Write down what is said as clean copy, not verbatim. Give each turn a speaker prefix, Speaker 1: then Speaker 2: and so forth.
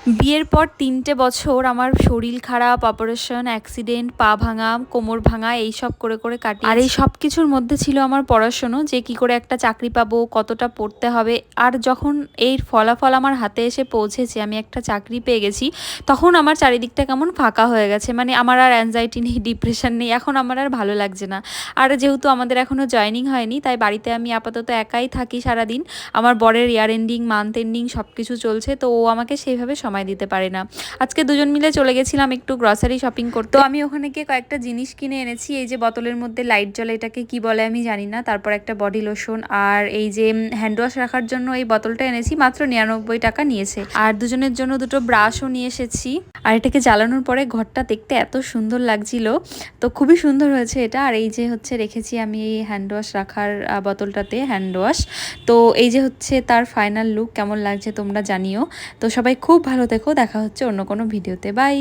Speaker 1: বিয়ের পর ৩টে বছর আমার শরীর খারাপ, অপারেশন, অ্যাক্সিডেন্ট, পা ভাঙা, কোমর ভাঙা এইসব করে করে কাটিয়ে, আর এই সব কিছুর মধ্যে ছিল আমার পড়াশুনো, যে কি করে একটা চাকরি পাবো, কতটা পড়তে হবে। আর যখন এর ফলাফল আমার হাতে এসে পৌঁছেছে, আমি একটা চাকরি পেয়ে গেছি, তখন আমার চারিদিকটা কেমন ফাঁকা হয়ে গেছে। মানে আমার আর অ্যাংজাইটি নেই, ডিপ্রেশন নেই, এখন আমার আর ভালো লাগছে না। আর যেহেতু আমাদের এখনও জয়েনিং হয়নি, তাই বাড়িতে আমি আপাতত একাই থাকি সারাদিন। আমার বরের ইয়ার এন্ডিং, মান্থ এন্ডিং সব কিছু চলছে, তো ও আমাকে সেইভাবে সময় দিতে পারে না। আজকে দুজন মিলে চলে গেছিলাম একটু গ্রসারি শপিং করতে। তো আমি ওখানে গিয়ে কয়েকটা জিনিস কিনে এনেছি। এই যে বোতলের মধ্যে লাইট জ্বলে, এটাকে কি বলে আমি জানি না। তারপর একটা বডি লোশন, আর এই যে হ্যান্ড ওয়াশ রাখার জন্য এই বোতলটা এনেছি, মাত্র 99 টাকা নিয়েছে। আর দুজনের জন্য দুটো ব্রাশও নিয়ে এসেছি। আর এটাকে জ্বালানোর পরে ঘরটা দেখতে এত সুন্দর লাগছিল, তো খুবই সুন্দর হয়েছে এটা। আর এই যে হচ্ছে রেখেছি আমি এই হ্যান্ড ওয়াশ রাখার বোতলটাতে হ্যান্ড ওয়াশ। তো এই যে হচ্ছে তার ফাইনাল লুক, কেমন লাগছে তোমরা জানিও। তো সবাই খুব ভালো থেকো, দেখা হচ্ছে অন্য কোনো ভিডিওতে, বাই।